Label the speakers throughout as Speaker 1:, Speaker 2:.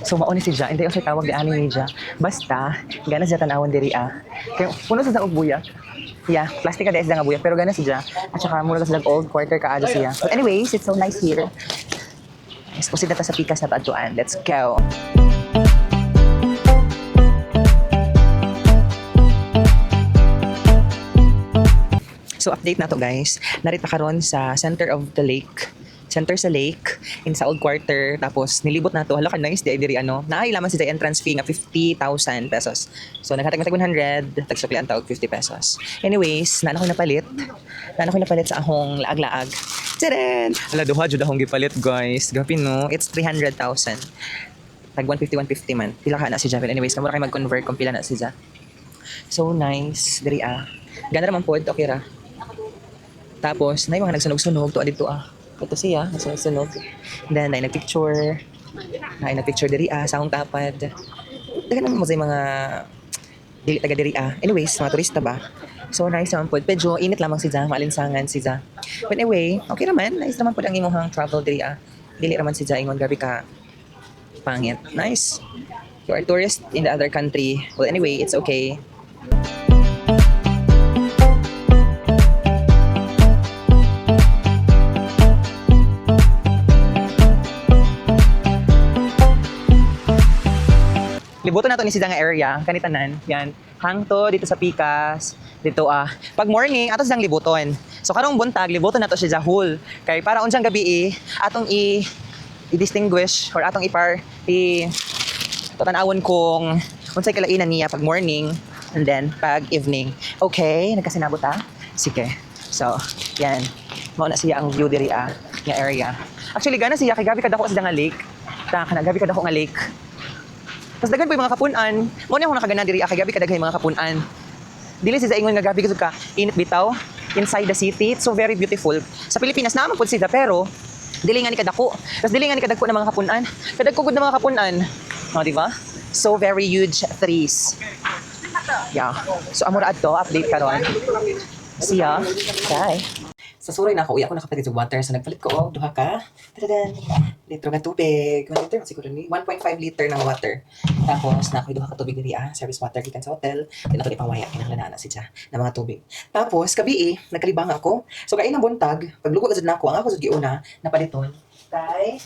Speaker 1: So mauni si Ja, hindi ako siya tawag di ani ni Ja. Basta gana siya tanawon diri Kaya puno sa og buyak. Yeah, plastic ka dahil nga buyak pero gana si Ja. At saka mura sa old quarter ka adto siya. But anyways, it's so nice here. Exposed na ta sa pikas na tatuan. Let's go. So update na to guys. Narita karon sa center of the lake. Center sa lake in sa old quarter, tapos nilibot na to. Hala ka nice di diri ano. Naay lamang si entrance fee nga 50,000 pesos. So naghatag matag 100, tagsukli ang tawag 50 pesos. Anyways, nana ko napalit. Nana ko napalit sa akong laag-laag. Tadaan! Hala duha jud akong gipalit guys. Gapin no, it's 300,000. Tag 150 man. Pila ka na si Javel. Anyways, kamura kay mag-convert kung pila na si Ja. So nice diri Ganda naman pod, okay ra. Tapos, na yung mga nagsunog-sunog, to dito Ito siya, nagsunog-sunog. Then, na nagpicture. Na nagpicture diri sa akong tapad. Dagan naman mo sa mga dili taga diri Anyways, mga turista ba? So, nice naman po. Medyo init lamang si Ja, maalinsangan si Ja. But anyway, okay naman. Nice naman po ang imong travel diri Dili naman si Ja, ingon gabi ka pangit. Nice. You are a tourist in the other country. Well, anyway, it's okay. Libutan nato ni sa nga area, kanitanan. Yan. Hangto dito sa Pikas, dito pag morning ato silang libuton. So karong buntag libuton nato siya whole. Kay para unsang gabi atong i-distinguish or atong tatanawon kung unsay kalainan niya pag morning and then pag evening. Okay, nagkasinabot Sige. So, yan. Mao na siya ang view diri nga area. Actually gana siya kay gabi kadako sa nga lake. Gabi kadako nga lake. Tapos daghan po yung mga kapunan. Mo na akong nakagana diri kay gabi kadaghay mga kapunan. Dili si sa ingon nga gabi gud ka init bitaw inside the city. It's so very beautiful. Sa Pilipinas naman pud sila pero dili nga ni kadako. Tapos dili nga ni kadagko ng mga kapunan. Kadagko gud ng mga kapunan. No, di ba? So very huge trees. Yeah. So amura adto update karon. Siya. Bye. Sa suray na ako, uwi ako nakapagid sa water. So nagpalit ko duha ka. Tadadan. Litro nga tubig. 1 liter siguro ni 1.5 liter ng water. Tapos na ako duha ka tubig diri service water gikan sa hotel. Then ako ipawaya kinahanglan na si Ja ng mga tubig. Tapos gabi nagkalibang ako. So kay nang buntag, paglugo gud nako, ang ako sud giuna napaliton. Kay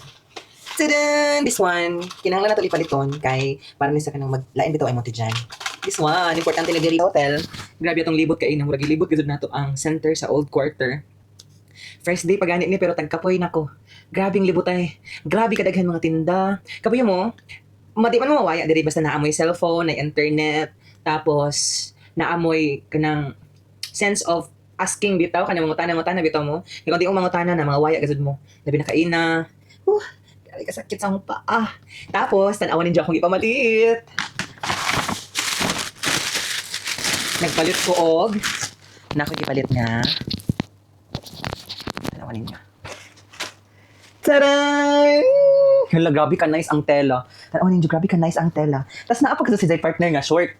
Speaker 1: tadan! This one, kinahanglan nato ipaliton kay para ni sa kanang maglain bitaw ay mo ti dyan. This one, importante na diri hotel. Grabe atong libot kay murag libot gud nato ang center sa old quarter. First day pagani ni pero tagkapoy nako. Grabing libutay. Grabe kadaghan mga tinda. Kapoy mo, madi man mo mawaya diri basta naamoy cellphone, na internet, tapos naamoy kanang sense of asking bitaw kanang mga tana bitaw mo. Kung di mga tana na mga waya gazud mo. Labi na kaina. Dali ka sakit sa akong paa. Tapos tan-awan ninyo akong ipamalit. Nagpalit ko og nako gipalit nga. Ninyo. Taray! Hala, grabe ka nice ang tela. Tanaw ninyo, grabe ka nice ang tela. Tapos naapag si Jay partner nga, short.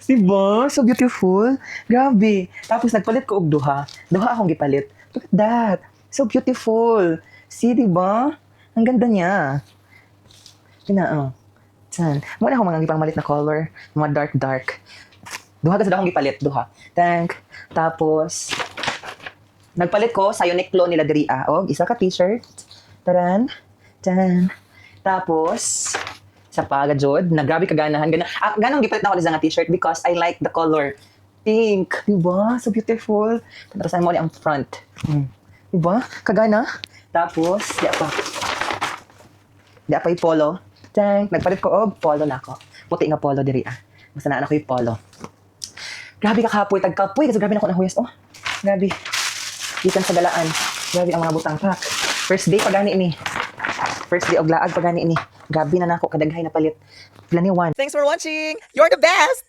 Speaker 1: Diba? So beautiful. Grabe. Tapos nagpalit ko og duha. Duha akong gipalit. Look at that. So beautiful. See, diba? Ang ganda niya. Tan. Muna akong mga ipangmalit na color. Mga dark. Duha kasi akong gipalit. Duha. Tapos nagpalit ko sa Uniqlo nila diri isa ka t-shirt. Taran. Tapos sa pagajod, grabe kaganahan. Ganang gipalit na ako sa nga t-shirt because I like the color pink. Diba? So beautiful. Tanasan mo ni ang front. Diba? Kagana. Tapos, di pa yung polo. Nagpalit ko polo na ako. Puti nga polo diri Basta na ako yung polo. Grabe kakapoy, tagkapoy. Kasi grabe na ako nahuyas. Grabe. Gikan sa galaan. Grabe ang mga butang pack. First day pagani ni. First day og laag pagani ni. Gabi na nako kadaghay na palit. Pila ni 1. Thanks for watching. You're the best.